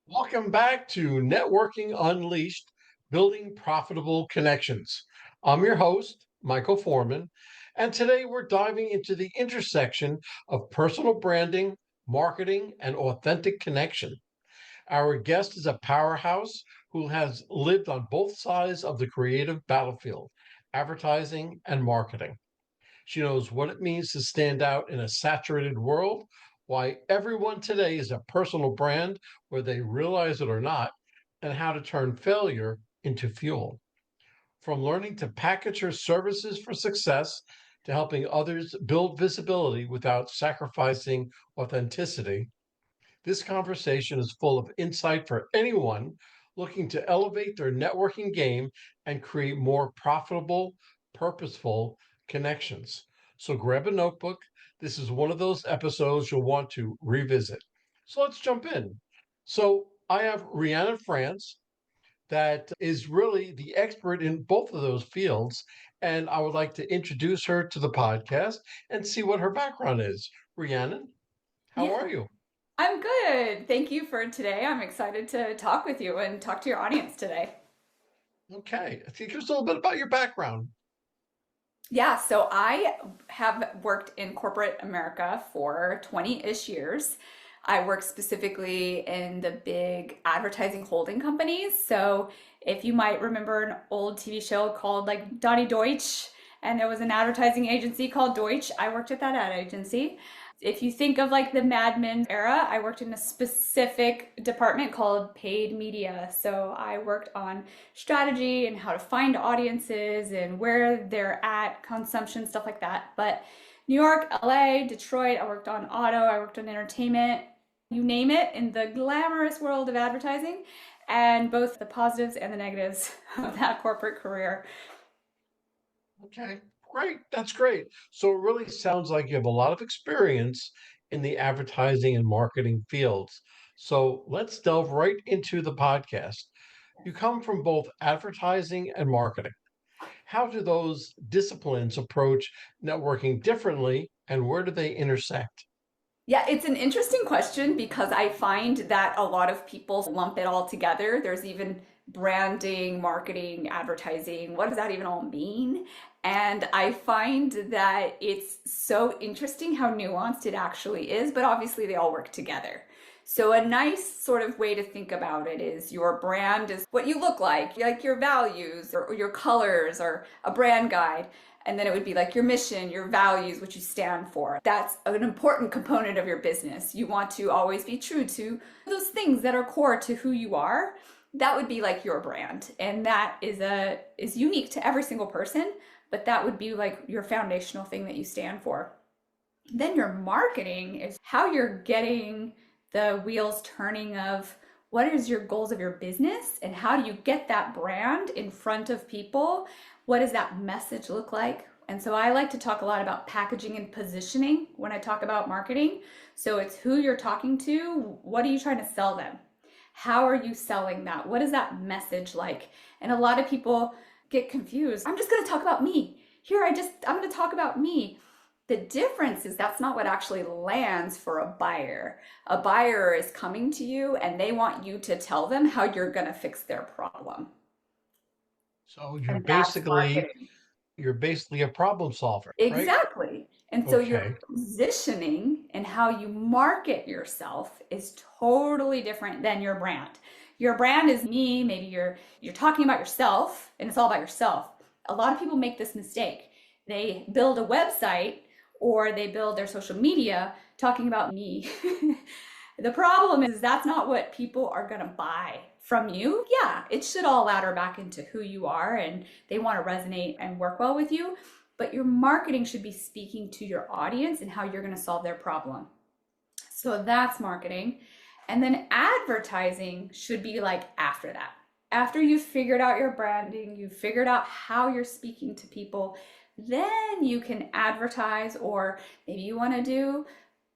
Welcome back to Networking Unleashed, Building Profitable Connections. I'm your host, Michael Forman, and today we're diving into the intersection of personal branding, marketing, and authentic connection. Our guest is a powerhouse who has lived on both sides of the creative battlefield, advertising and marketing. She knows what it means to stand out in a saturated world, why everyone today is a personal brand, whether they realize it or not, and how to turn failure into fuel. From learning to package her services for success to helping others build visibility without sacrificing authenticity, this conversation is full of insight for anyone looking to elevate their networking game and create more profitable, purposeful connections. So grab a notebook. This is one of those episodes you'll want to revisit. So let's jump in. So I have Rhiannon Franz, that is really the expert in both of those fields. And I would like to introduce her to the podcast and see what her background is. Rhiannon, how Yeah, are you? I'm good. Thank you for today. I'm excited to talk with you and talk to your audience today. Okay. I think just a little bit about your background. Yeah, so I have worked in corporate America for 20-ish years. I work specifically in the big advertising holding companies. So if you might remember an old TV show called like Donnie Deutsch, and there was an advertising agency called Deutsch, I worked at that ad agency. If you think of like the Mad Men era, I worked in a specific department called paid media. So I worked on strategy and how to find audiences and where they're at, consumption, stuff like that. But New York, LA, Detroit, I worked on auto, I worked on entertainment, you name it, in the glamorous world of advertising, and both the positives and the negatives of that corporate career. Okay, great. That's great. So it really sounds like you have a lot of experience in the advertising and marketing fields. So let's delve right into the podcast. You come from both advertising and marketing. How do those disciplines approach networking differently, and where do they intersect? Yeah, it's an interesting question because I find that a lot of people lump it all together. There's even branding, marketing, advertising. What does that even all mean? And I find that it's so interesting how nuanced it actually is, but obviously they all work together. So a nice sort of way to think about it is your brand is what you look like your values or your colors or a brand guide. And then it would be like your mission, your values, what you stand for. That's an important component of your business. You want to always be true to those things that are core to who you are. That would be like your brand. And that is unique to every single person, but that would be like your foundational thing that you stand for. Then your marketing is how you're getting the wheels turning of what is your goals of your business and how do you get that brand in front of people? What does that message look like? And so I like to talk a lot about packaging and positioning when I talk about marketing. So it's who you're talking to, what are you trying to sell them? How are you selling that? What is that message like? And a lot of people get confused. I'm just going to talk about me. I'm going to talk about me. The difference is that's not what actually lands for a buyer. A buyer is coming to you and they want you to tell them how you're going to fix their problem. So And that's marketing. you're basically a problem solver, right? Exactly. And so your Okay. positioning and how you market yourself is totally different than your brand. Your brand is me, maybe you're talking about yourself and it's all about yourself. A lot of people make this mistake. They build a website or they build their social media talking about me. The problem is that's not what people are going to buy from you. Yeah, it should all ladder back into who you are and they want to resonate and work well with you, but your marketing should be speaking to your audience and how you're going to solve their problem. So that's marketing. And then advertising should be like after that. After you've figured out your branding, you've figured out how you're speaking to people, then you can advertise, or maybe you want to do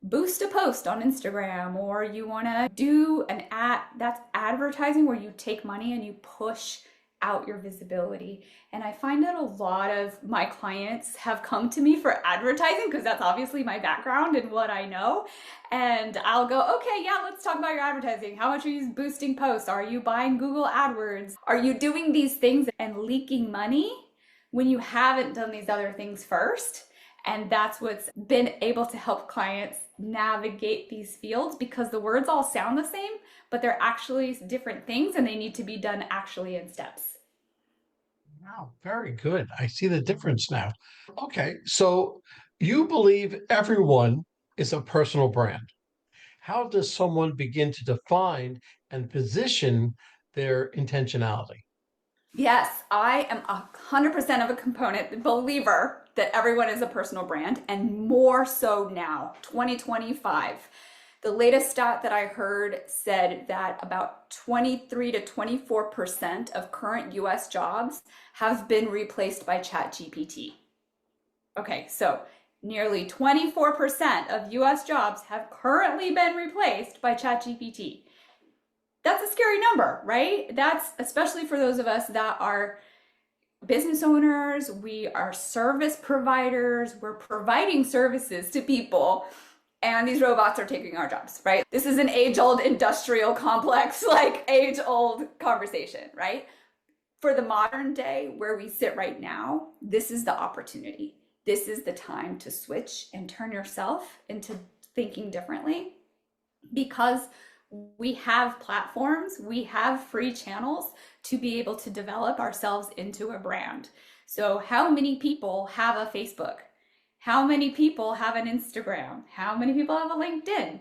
boost a post on Instagram, or you want to do an ad that's advertising where you take money and you push out your visibility. And I find that a lot of my clients have come to me for advertising because that's obviously my background and what I know. And I'll go, okay, yeah, let's talk about your advertising. How much are you boosting posts? Are you buying Google AdWords? Are you doing these things and leaking money when you haven't done these other things first? And that's what's been able to help clients navigate these fields, because the words all sound the same, but they're actually different things and they need to be done actually in steps. Wow, very good. I see the difference now. Okay, so you believe everyone is a personal brand. How does someone begin to define and position their intentionality? Yes, I am 100% of a component believer that everyone is a personal brand, and more so now, 2025. The latest stat that I heard said that about 23 to 24% of current US jobs have been replaced by ChatGPT. Okay, so nearly 24% of US jobs have currently been replaced by ChatGPT. That's a scary number, right? That's especially for those of us that are business owners, we are service providers, we're providing services to people, and these robots are taking our jobs, right? This is an age-old industrial complex, like age-old conversation, right? For the modern day where we sit right now, this is the opportunity. This is the time to switch and turn yourself into thinking differently, because we have platforms, we have free channels to be able to develop ourselves into a brand. So how many people have a Facebook? How many people have an Instagram? How many people have a LinkedIn?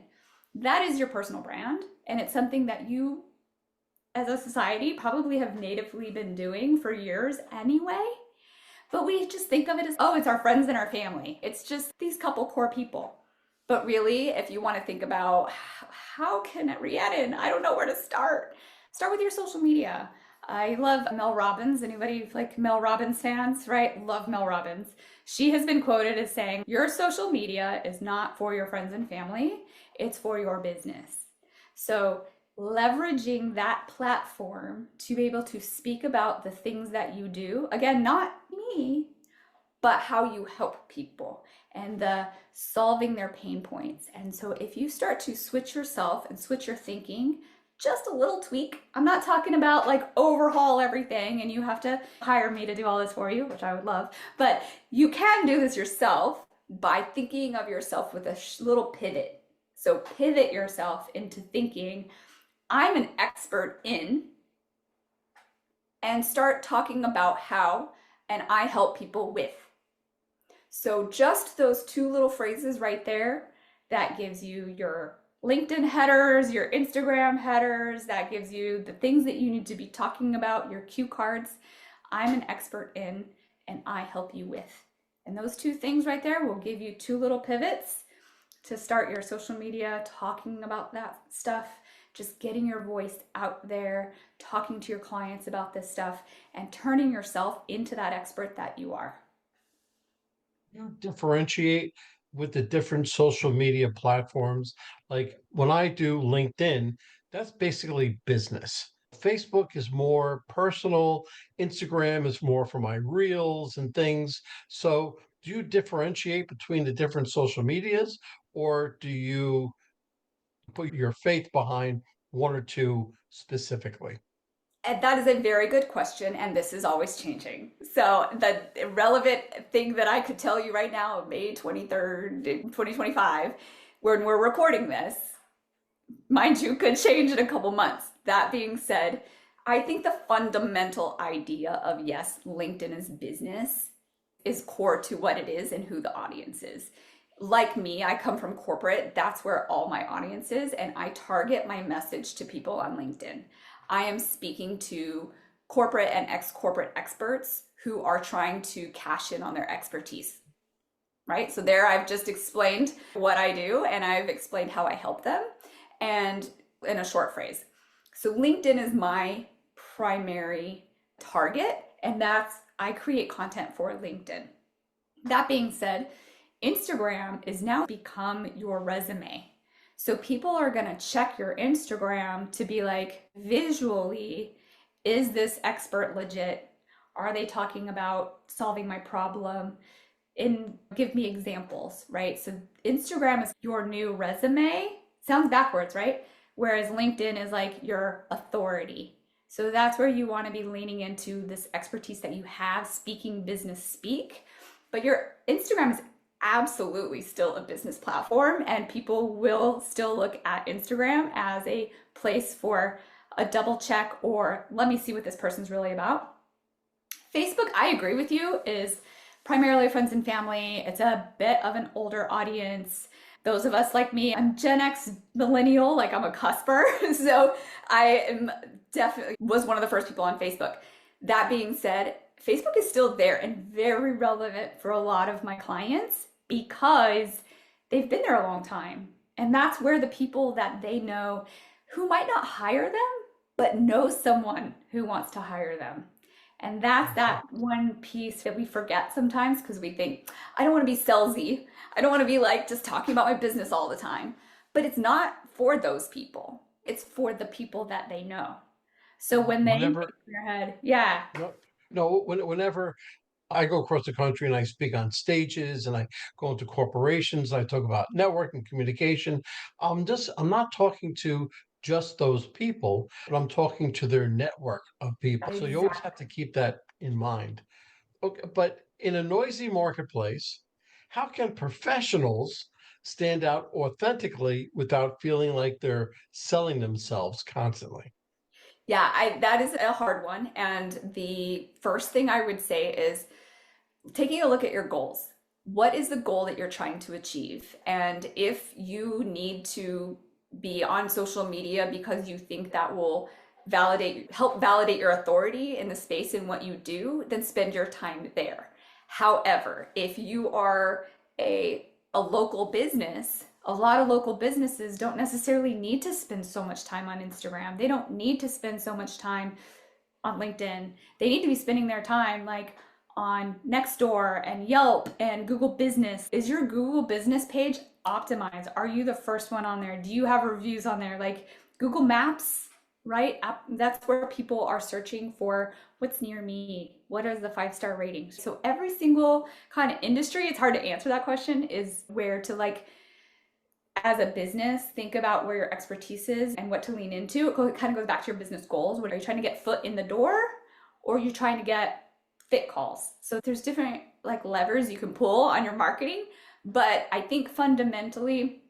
That is your personal brand, and it's something that you as a society probably have natively been doing for years anyway. But we just think of it as, oh, it's our friends and our family. It's just these couple core people. But really, if you want to think about how can it, Rhiannon, I don't know where to start. Start with your social media. I love Mel Robbins. Anybody like Mel Robbins fans, right? Love Mel Robbins. She has been quoted as saying, your social media is not for your friends and family, it's for your business. So leveraging that platform to be able to speak about the things that you do, again, not me, but how you help people and the solving their pain points. And so if you start to switch yourself and switch your thinking, just a little tweak. I'm not talking about like overhaul everything and you have to hire me to do all this for you, which I would love, but you can do this yourself by thinking of yourself with a little pivot. So pivot yourself into thinking, I'm an expert in, and start talking about how, and I help people with. So just those two little phrases right there, that gives you your LinkedIn headers, your Instagram headers, that gives you the things that you need to be talking about, your cue cards. I'm an expert in, and I help you with. And those two things right there will give you two little pivots to start your social media talking about that stuff, just getting your voice out there, talking to your clients about this stuff, and turning yourself into that expert that you are. You differentiate with the different social media platforms. Like when I do LinkedIn, that's basically business. Facebook is more personal, Instagram is more for my reels and things. So, do you differentiate between the different social medias, or do you put your faith behind one or two specifically? And that is a very good question, and this is always changing. So the relevant thing that I could tell you right now, May 23rd, 2025, when we're recording this, mind you, could change in a couple months. That being said, I think the fundamental idea of, yes, LinkedIn is business is core to what it is and who the audience is. Like me, I come from corporate. That's where all my audience is, and I target my message to people on LinkedIn. I am speaking to corporate and ex-corporate experts who are trying to cash in on their expertise, right? So there I've just explained what I do and I've explained how I help them, and in a short phrase. So LinkedIn is my primary target, and I create content for LinkedIn. That being said, Instagram is now become your resume. So people are going to check your Instagram to be like, visually, is this expert legit? Are they talking about solving my problem? And give me examples, right? So Instagram is your new resume. Sounds backwards, right? Whereas LinkedIn is like your authority. So that's where you want to be leaning into this expertise that you have speaking business speak. But your Instagram is absolutely still a business platform, and people will still look at Instagram as a place for a double check or let me see what this person's really about. Facebook, I agree with you, is primarily friends and family. It's a bit of an older audience. Those of us like me, I'm Gen X millennial, like I'm a cusper. So I am definitely was one of the first people on Facebook. That being said, Facebook is still there and very relevant for a lot of my clients because they've been there a long time. And that's where the people that they know who might not hire them, but know someone who wants to hire them. And that's that one piece that we forget sometimes because we think, I don't want to be salesy. I don't want to be like just talking about my business all the time. But it's not for those people. It's for the people that they know. So when they get in Whenever, their head, yeah, no, no, whenever I go across the country and I speak on stages and I go into corporations, I talk about networking, communication. I'm not talking to just those people, but I'm talking to their network of people. So you always have exactly. to keep that in mind. Okay, but in a noisy marketplace, how can professionals stand out authentically without feeling like they're selling themselves constantly? Yeah, I that is a hard one. And the first thing I would say is taking a look at your goals. What is the goal that you're trying to achieve? And if you need to be on social media because you think that will help validate your authority in the space in what you do, then spend your time there. However, if you are a local business, a lot of local businesses don't necessarily need to spend so much time on Instagram. They don't need to spend so much time on LinkedIn. They need to be spending their time like on Nextdoor and Yelp and Google Business. Is your Google Business page optimized? Are you the first one on there? Do you have reviews on there? Like Google Maps, right? That's where people are searching for what's near me. What are the 5-star ratings? So every single kind of industry, it's hard to answer that question, is where to like as a business, think about where your expertise is and what to lean into. It kind of goes back to your business goals. What are you trying to get foot in the door, or are you trying to get fit calls? So there's different like levers you can pull on your marketing. But I think fundamentally,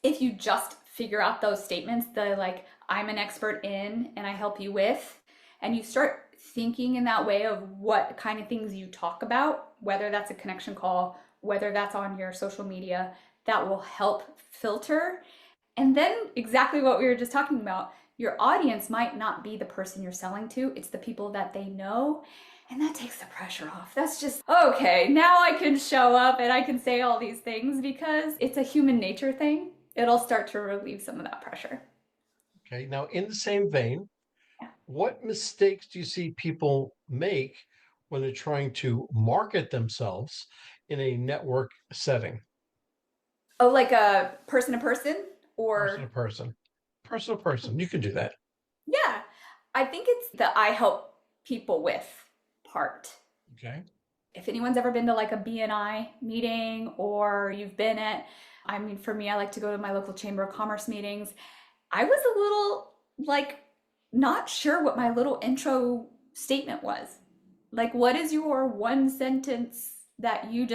if you just figure out those statements, the like, I'm an expert in and I help you with, and you start thinking in that way of what kind of things you talk about, whether that's a connection call, whether that's on your social media, that will help filter. And then exactly what we were just talking about, your audience might not be the person you're selling to, it's the people that they know. And that takes the pressure off. That's just, okay, now I can show up and I can say all these things because it's a human nature thing. It'll start to relieve some of that pressure. Okay, now in the same vein, Yeah. what mistakes do you see people make when they're trying to market themselves in a network setting? Oh, like a person to person Person to or, person. Person to person. You can do that. yeah, I think it's the I help people with part. Okay. If anyone's ever been to like a BNI meeting or you've been at, I mean, for me, I like to go to my local Chamber of Commerce meetings. I was a little like not sure what my little intro statement was. Like, what is your one sentence that you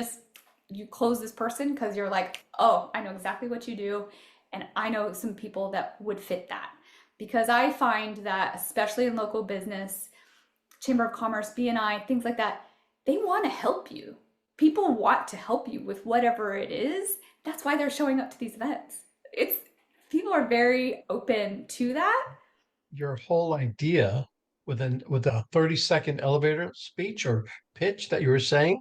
close this person because you're like, oh, I know exactly what you do, and I know some people that would fit that. Because I find that, especially in local business, Chamber of Commerce, BNI, things like that, they want to help you. People want to help you with whatever it is. That's why they're showing up to these events. It's People are very open to that. Your whole idea with a 30-second elevator speech or pitch that you were saying,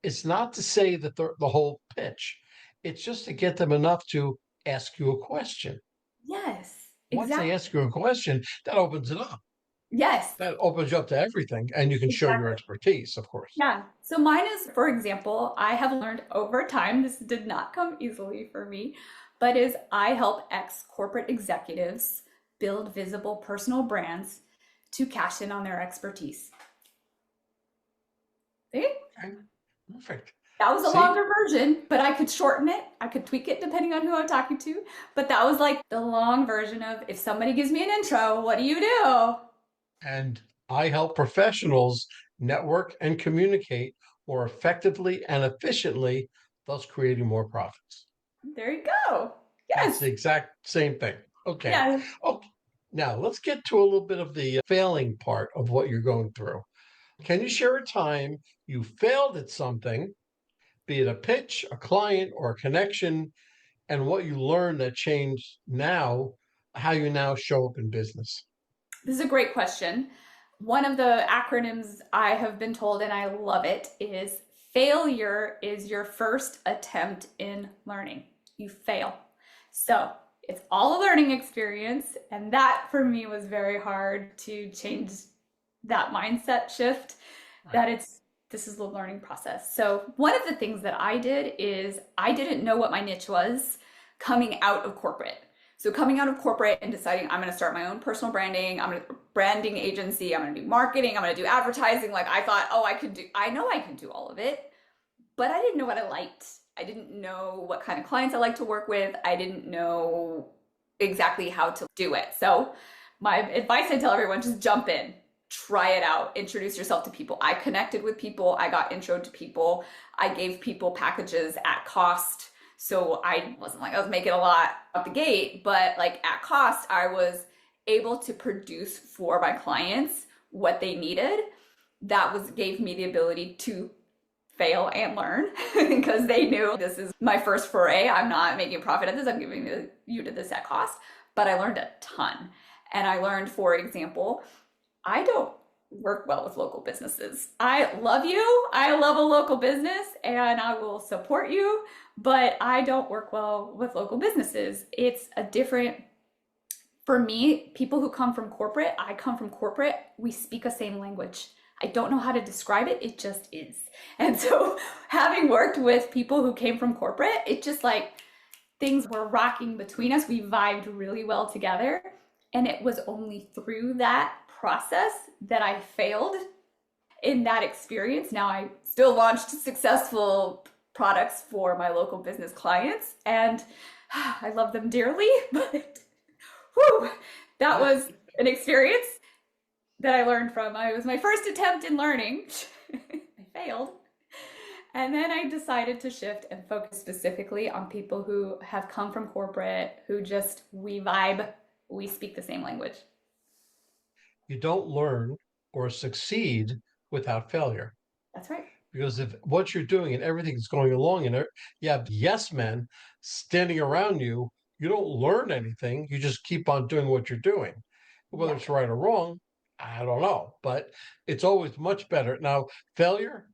it's not to say that the whole pitch. It's just to get them enough to ask you a question. Yes, Once they exactly. ask you a question, that opens it up. Yes, That opens you up to everything, and you can show your exactly. expertise, of course. Yeah. So mine is, for example, I have learned over time, this did not come easily for me, but is I help ex corporate executives build visible personal brands to cash in on their expertise. See? Okay. Perfect. That was a See, longer version, but I could shorten it. I could tweak it depending on who I'm talking to. But that was like the long version of, if somebody gives me an intro, what do you do? and I help professionals network and communicate more effectively and efficiently, thus creating more profits. There you go. That's Yes. the exact same thing. Okay. Yes. Okay. Now let's get to a little bit of the failing part of what you're going through. Can you share a time you failed at something, be it a pitch, a client, or a connection, and what you learned that changed now, how you now show up in business? This is a great question. One of the acronyms I have been told, and I love it, is failure is your first attempt in learning. You fail. So it's all a learning experience. And that for me was very hard to change that mindset shift that this is the learning process. So one of the things that I did is I didn't know what my niche was coming out of corporate. So coming out of corporate and deciding I'm going to start my own personal branding, I'm going to branding agency, I'm going to do marketing, I'm going to do advertising. Like I thought, oh, I know I can do all of it, but I didn't know what I liked. I didn't know what kind of clients I like to work with. I didn't know exactly how to do it. So my advice I tell everyone, just jump in, try it out, introduce yourself to people. I connected with people. I got intro to people. I gave people packages at cost. So I wasn't like I was making a lot out the gate, but like at cost, I was able to produce for my clients what they needed. That gave me the ability to fail and learn because they knew this is my first foray. I'm not making a profit at this. I'm giving you to this at cost, but I learned a ton. And I learned, for example, I don't work well with local businesses. I love you. I love a local business and I will support you, but I don't work well with local businesses. It's a different, for me, people who come from corporate, I come from corporate, we speak the same language. I don't know how to describe it. It just is. And so having worked with people who came from corporate, it just like things were rocking between us. We vibed really well together. And it was only through that process that I failed in that experience. Now I still launched successful products for my local business clients and I love them dearly, but whew, that was an experience that I learned from. It was my first attempt in learning. I failed. And then I decided to shift and focus specifically on people who have come from corporate, who just, we vibe, we speak the same language. You don't learn or succeed without failure. That's right. Because if what you're doing and everything's going along and you have yes men standing around you, you don't learn anything. You just keep on doing what you're doing. Whether Yeah. it's right or wrong, I don't know, but it's always much better. Now, failure,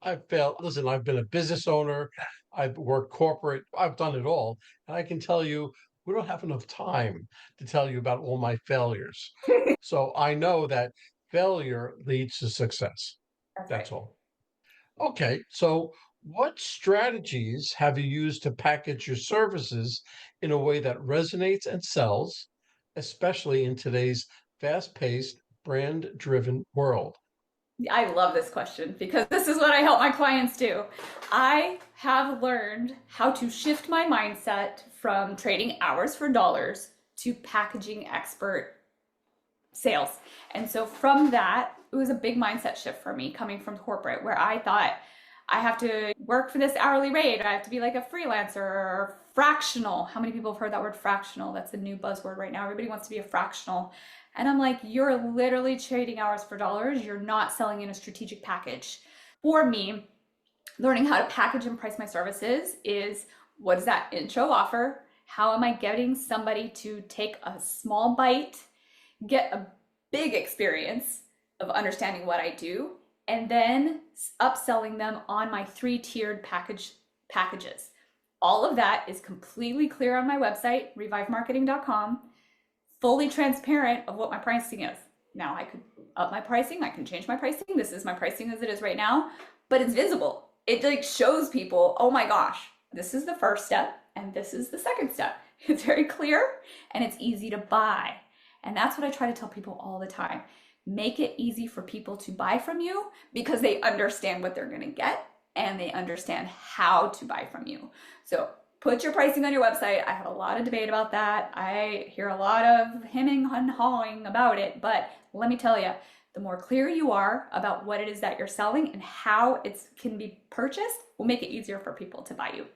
I've failed. Listen, I've been a business owner, I've worked corporate, I've done it all. And I can tell you, we don't have enough time to tell you about all my failures. So I know that failure leads to success. That's right. That's all. Okay, so what strategies have you used to package your services in a way that resonates and sells, especially in today's fast-paced, brand-driven world? I love this question because this is what I help my clients do. I have learned how to shift my mindset from trading hours for dollars to packaging expert sales. And so from that, it was a big mindset shift for me coming from corporate where I thought I have to work for this hourly rate. I have to be like a freelancer or fractional. How many people have heard that word fractional? That's a new buzzword right now. Everybody wants to be a fractional. And I'm like, you're literally trading hours for dollars. You're not selling in a strategic package. For me, learning how to package and price my services is, what is that intro offer? How am I getting somebody to take a small bite, get a big experience of understanding what I do, and then upselling them on my 3-tiered packages. All of that is completely clear on my website, RhiViveMarketing.com, fully transparent of what my pricing is. Now I could up my pricing, I can change my pricing. This is my pricing as it is right now, but it's visible. It like shows people, oh my gosh, this is the first step and this is the second step. It's very clear and it's easy to buy. And that's what I try to tell people all the time. Make it easy for people to buy from you because they understand what they're going to get and they understand how to buy from you. So put your pricing on your website. I have a lot of debate about that. I hear a lot of hemming and hawing about it, but let me tell you, the more clear you are about what it is that you're selling and how it can be purchased will make it easier for people to buy you.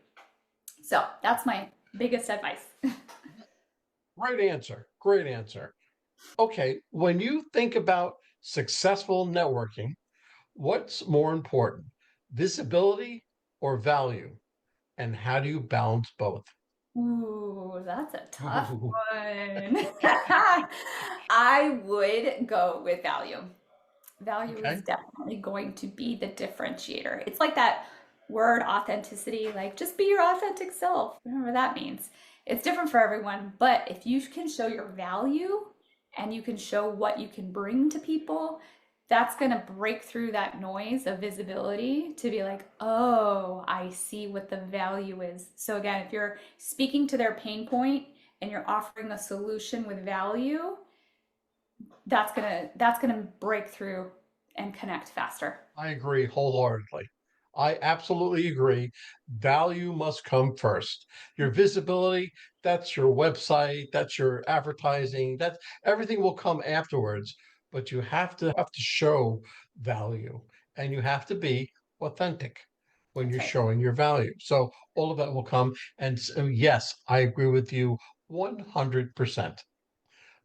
So that's my biggest advice. Great answer. Great answer. Okay, when you think about successful networking, what's more important, visibility or value? And how do you balance both? Ooh, that's a tough Ooh, one. I would go with value. Value is okay. definitely going to be the differentiator. It's like that word authenticity, like just be your authentic self, whatever that means. It's different for everyone, but if you can show your value and you can show what you can bring to people, that's going to break through that noise of visibility to be like, oh, I see what the value is. So again, if you're speaking to their pain point and you're offering a solution with value, that's gonna break through and connect faster. I agree wholeheartedly. I absolutely agree. Value must come first. Your visibility, that's your website, that's your advertising, that's everything will come afterwards, but you have to show value and you have to be authentic when That's you're right. showing your value. So all of that will come. And so, yes, I agree with you 100%.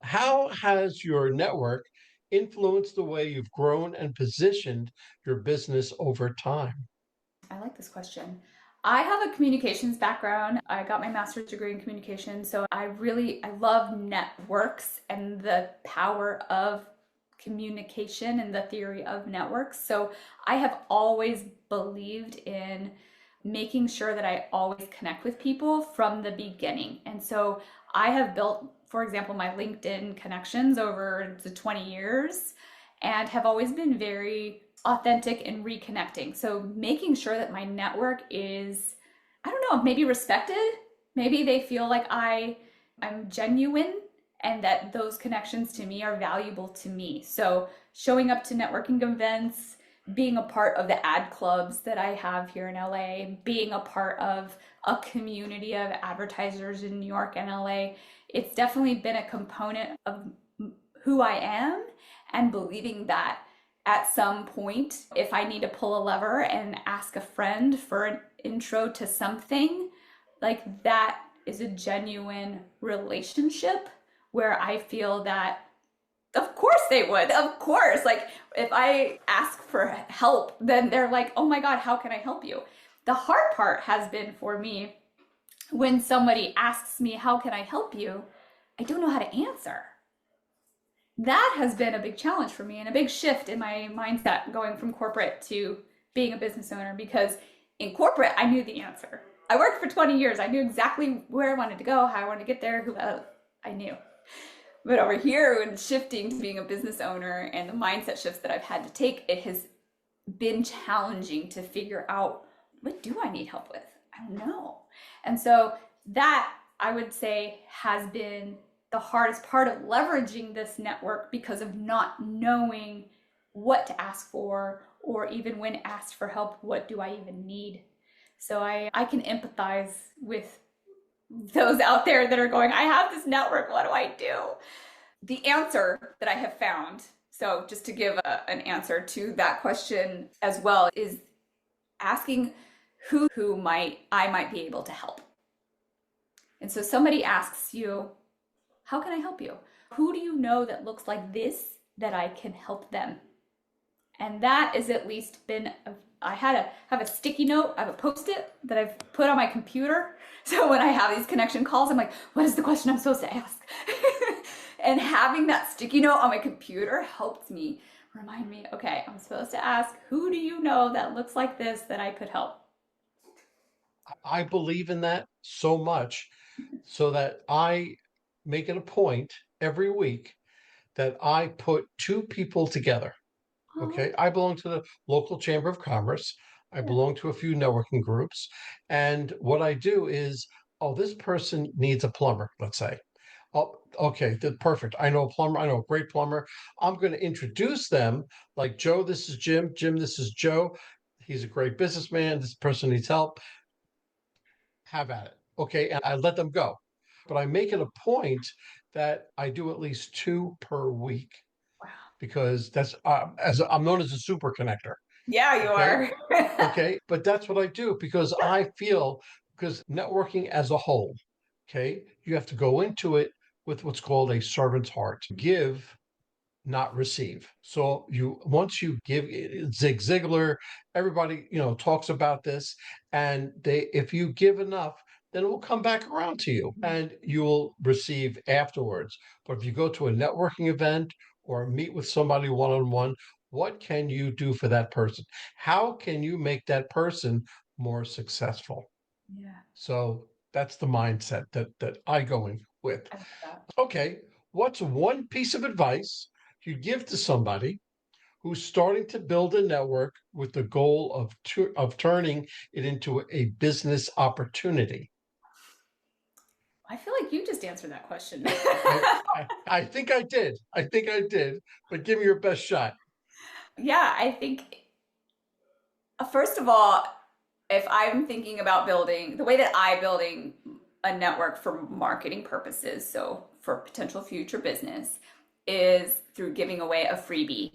How has your network influenced the way you've grown and positioned your business over time? I like this question. I have a communications background. I got my master's degree in communication, so I love networks and the power of communication and the theory of networks. So I have always believed in making sure that I always connect with people from the beginning. And so I have built, for example, my LinkedIn connections over the 20 years and have always been very authentic and reconnecting. So making sure that my network is, I don't know, maybe respected. Maybe they feel like I'm genuine and that those connections to me are valuable to me. So showing up to networking events, being a part of the ad clubs that I have here in LA, being a part of a community of advertisers in New York and LA, it's definitely been a component of who I am and believing that at some point, if I need to pull a lever and ask a friend for an intro to something, like that is a genuine relationship where I feel that, of course they would. Of course. Like if I ask for help, then they're like, oh my God, how can I help you? The hard part has been for me when somebody asks me, how can I help you? I don't know how to answer. That has been a big challenge for me and a big shift in my mindset going from corporate to being a business owner because in corporate, I knew the answer. I worked for 20 years. I knew exactly where I wanted to go, how I wanted to get there, I knew. But over here, when shifting to being a business owner and the mindset shifts that I've had to take, it has been challenging to figure out what do I need help with? I don't know. And so that I would say has been the hardest part of leveraging this network because of not knowing what to ask for or even when asked for help, what do I even need? So I can empathize with those out there that are going, I have this network, what do I do? The answer that I have found, so just to give an answer to that question as well, is asking who I might be able to help. And so somebody asks you, how can I help you? Who do you know that looks like this that I can help them? And that has at least been, I have a sticky note, I have a post-it that I've put on my computer. So when I have these connection calls, I'm like, what is the question I'm supposed to ask? And having that sticky note on my computer helped me remind me, okay, I'm supposed to ask, who do you know that looks like this that I could help? I believe in that so much so that I make it a point every week that I put two people together. Oh, Okay. I belong to the local Chamber of Commerce. I yeah. belong to a few networking groups. And what I do is, oh, this person needs a plumber, let's say. Oh, okay, perfect. I know a plumber. I know a great plumber. I'm going to introduce them like Joe. This is Jim. Jim, this is Joe. He's a great businessman. This person needs help. Have at it. Okay, and I let them go. But I make it a point that I do at least two per week Wow. because that's as I'm known as a super connector. Yeah, you Okay, are. okay, but that's what I do because I feel because networking as a whole, okay, you have to go into it with what's called a servant's heart. Give, not receive. So you once you give Zig Ziglar, everybody talks about this, and they if you give enough, then it will come back around to you, and you will receive afterwards. But if you go to a networking event or meet with somebody one on one, what can you do for that person? How can you make that person more successful? Yeah, So that's the mindset that I go in with. I love that. Okay, what's one piece of advice you give to somebody who's starting to build a network with the goal of turning it into a business opportunity? I feel like you just answered that question. I think I did. I think I did. But give me your best shot. Yeah, I think first of all, if I'm thinking about building the way that I building a network for marketing purposes, so for potential future business, is through giving away a freebie.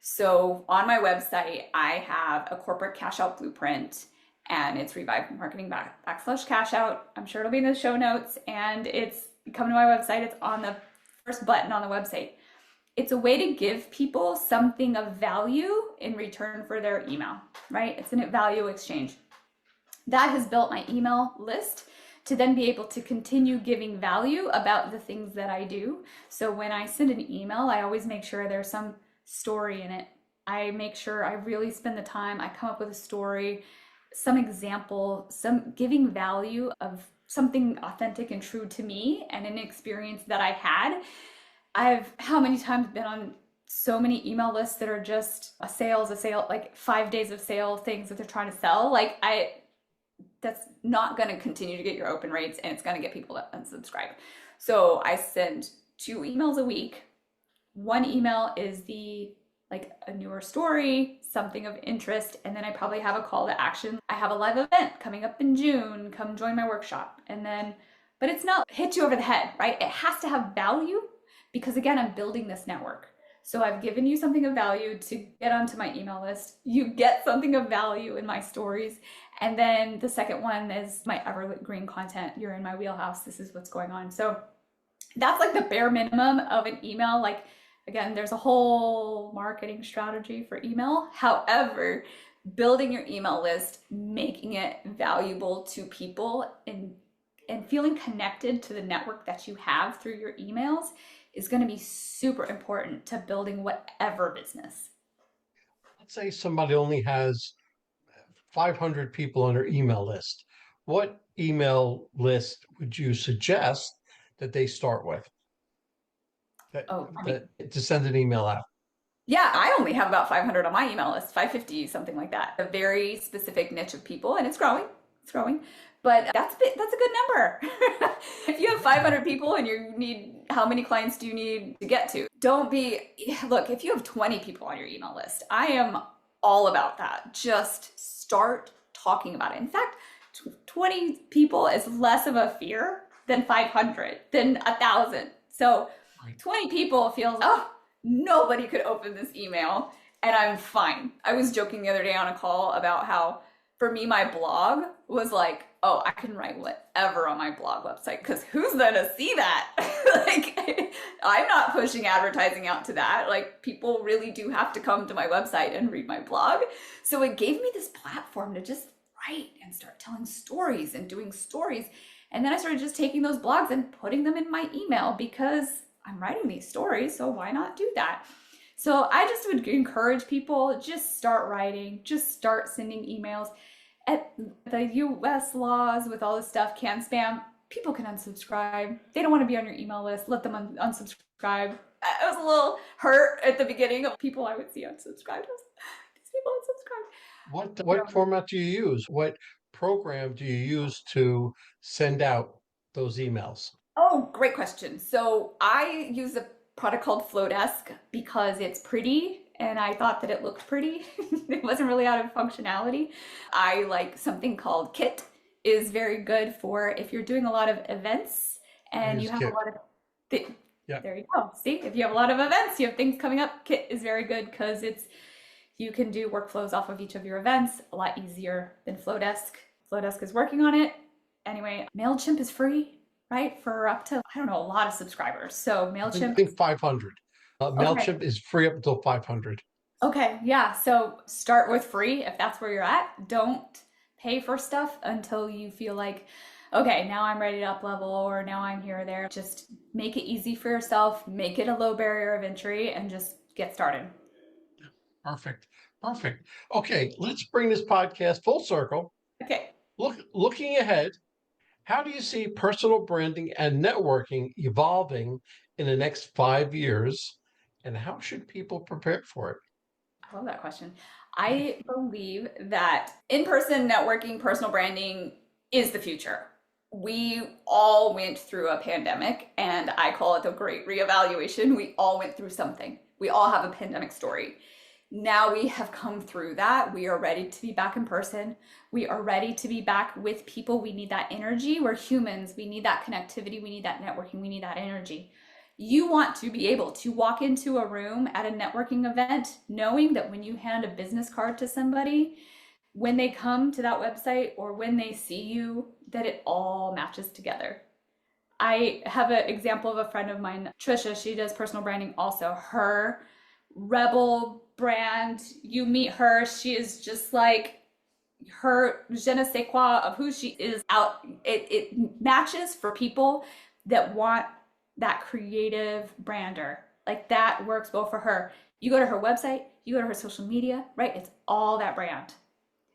So on my website, I have a corporate cash out blueprint and it's RhiVive Marketing backslash cash out. I'm sure it'll be in the show notes and it's come to my website. It's on the first button on the website. It's a way to give people something of value in return for their email, right? It's a value exchange. That has built my email list to then be able to continue giving value about the things that I do. So when I send an email, I always make sure there's some story in it. I make sure I really spend the time, I come up with a story, some example, some giving value of something authentic and true to me and an experience that I had. I've how many times been on so many email lists that are just a sale, like 5 days of sale things that they're trying to sell. Like that's not going to continue to get your open rates and it's going to get people to unsubscribe. So I send 2 emails a week. One email is the like a newer story, something of interest, and then I probably have a call to action. I have a live event coming up in June, come join my workshop. And then, but it's not hit you over the head, right? It has to have value because again, I'm building this network. So I've given you something of value to get onto my email list. You get something of value in my stories. And then the second one is my evergreen content. You're in my wheelhouse. This is what's going on. So that's like the bare minimum of an email. Like, again, there's a whole marketing strategy for email. However, building your email list, making it valuable to people and feeling connected to the network that you have through your emails is going to be super important to building whatever business. Let's say somebody only has 500 people on their email list. What email list would you suggest that they start with? That Oh, I mean, that to send an email out. yeah, I only have about 500 on my email list, 550, something like that. A very specific niche of people, and it's growing. It's growing. But that's a good number. If you have 500 people and you need, how many clients do you need to get to? Don't be, look, if you have 20 people on your email list, I am all about that. Just start talking about it. In fact, 20 people is less of a fear than 500, than 1,000. So Right. 20 people feels, oh, nobody could open this email and I'm fine. I was joking the other day on a call about how for me, my blog was like, oh, I can write whatever on my blog website because who's gonna see that? Like, I'm not pushing advertising out to that. Like, people really do have to come to my website and read my blog. So it gave me this platform to just write and start telling stories and doing stories. And then I started just taking those blogs and putting them in my email because I'm writing these stories, so why not do that? So I just would encourage people, just start writing, just start sending emails. At the US laws with all this stuff can spam, people can unsubscribe. They don't want to be on your email list, let them unsubscribe. I was a little hurt at the beginning of people I would see unsubscribed. These people unsubscribe. What format do you use? What program do you use to send out those emails? Oh, Great question. So I use a product called Flowdesk because it's pretty and I thought that it looked pretty. It wasn't really out of functionality. I like something called Kit is very good for if you're doing a lot of events I and you use have a Kit. lot of Yeah, there you go. See, if you have a lot of events, you have things coming up, Kit is very good because it's you can do workflows off of each of your events a lot easier than Flowdesk. Flowdesk is working on it. Anyway, MailChimp is free, right? For up to, I don't know, a lot of subscribers. So I MailChimp, think 500. okay. MailChimp is free up until 500. Okay, yeah. So start with free if that's where you're at. Don't pay for stuff until you feel like, okay, now I'm ready to up level or now I'm here or there. Just make it easy for yourself, make it a low barrier of entry, and just get started. Perfect. Perfect. Okay, let's bring this podcast full circle. Okay. Looking ahead, how do you see personal branding and networking evolving in the next 5 years? And how should people prepare for it? I love that question. I believe that in-person networking, personal branding is the future. We all went through a pandemic, and I call it the great reevaluation. We all went through something. We all have a pandemic story. Now we have come through that. We are ready to be back in person. We are ready to be back with people. We need that energy. We're humans. We need that connectivity. We need that networking. We need that energy. You want to be able to walk into a room at a networking event knowing that when you hand a business card to somebody, when they come to that website or when they see you, that it all matches together. I have an example of a friend of mine, Trisha. She does personal branding also. Her rebel brand, you meet her, she is just like her je ne sais quoi of who she is out. It matches for people that want that creative brander. Like that works well for her. You go to her website, you go to her social media, right? It's all that brand.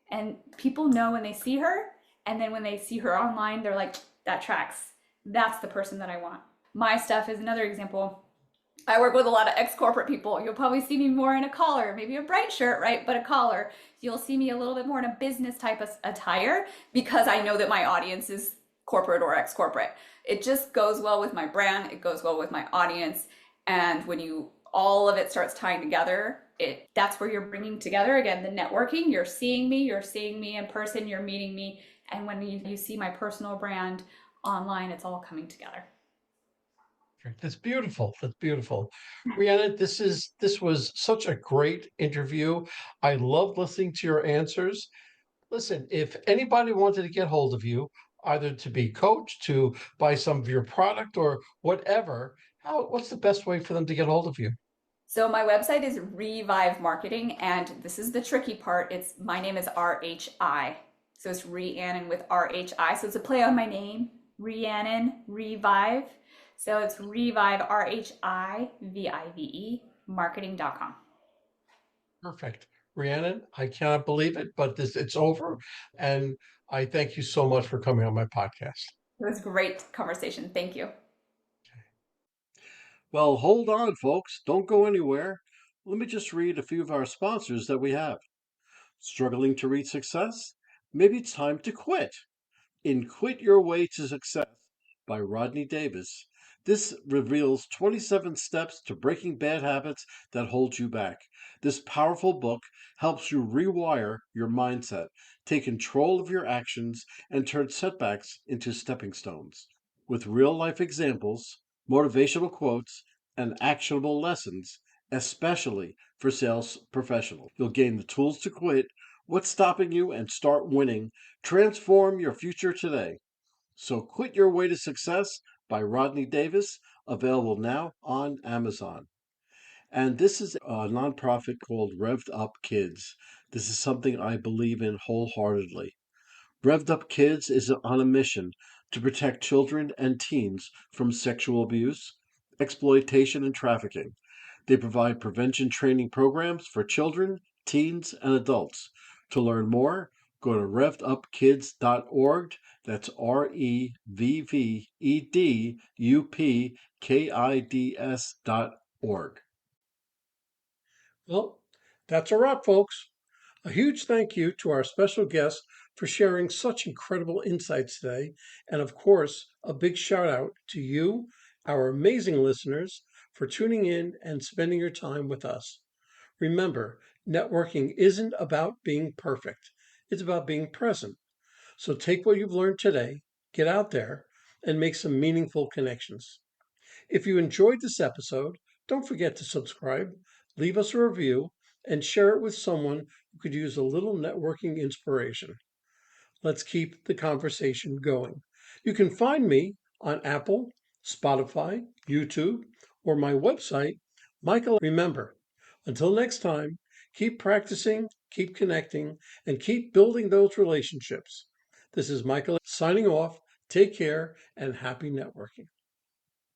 And people know when they see her, and then when they see her online, they're like, that tracks. That's the person that I want. My stuff is another example. I work with a lot of ex-corporate people. You'll probably see me more in a collar, maybe a bright shirt, right? But a collar. You'll see me a little bit more in a business type of attire because I know that my audience is corporate or ex-corporate. It just goes well with my brand. It goes well with my audience. And when you all of it starts tying together, that's where you're bringing together again the networking. You're seeing me in person, you're meeting me, and when you see my personal brand online, it's all coming together. That's beautiful. That's beautiful. Rhiannon, this was such a great interview. I loved listening to your answers. Listen, if anybody wanted to get hold of you, either to be coached, to buy some of your product or whatever, what's the best way for them to get hold of you? So my website is RhiVive Marketing, and this is the tricky part. It's my name is RHI. So it's Rhiannon with RHI. So it's a play on my name, Rhiannon, RhiVive. So it's RhiVive, RHIVIVE, marketing.com. Perfect. Rhiannon, I cannot believe it, but it's over. And I thank you so much for coming on my podcast. It was a great conversation. Thank you. Well, hold on, folks. Don't go anywhere. Let me just read a few of our sponsors that we have. Struggling to reach success? Maybe it's time to quit. In Quit Your Way to Success by Rodney Davis, this reveals 27 steps to breaking bad habits that hold you back. This powerful book helps you rewire your mindset, take control of your actions, and turn setbacks into stepping stones. With real life examples, motivational quotes, and actionable lessons, especially for sales professionals. You'll gain the tools to quit, what's stopping you, and start winning. Transform your future today. So, Quit Your Way to Success by Rodney Davis, available now on Amazon. And this is a nonprofit called Revved Up Kids. This is something I believe in wholeheartedly. Revved Up Kids is on a mission to protect children and teens from sexual abuse, exploitation, and trafficking. They provide prevention training programs for children, teens, and adults. To learn more, go to revvedupkids.org. That's REVVEDUPKIDS.org. Well, that's a wrap, folks. A huge thank you to our special guest for sharing such incredible insights today. And of course, a big shout out to you, our amazing listeners, for tuning in and spending your time with us. Remember, networking isn't about being perfect, it's about being present. So take what you've learned today, get out there, and make some meaningful connections. If you enjoyed this episode, don't forget to subscribe, leave us a review, and share it with someone who could use a little networking inspiration. Let's keep the conversation going. You can find me on Apple, Spotify, YouTube, or my website, Michael. Remember, until next time, keep practicing, keep connecting, and keep building those relationships. This is Michael signing off. Take care and happy networking.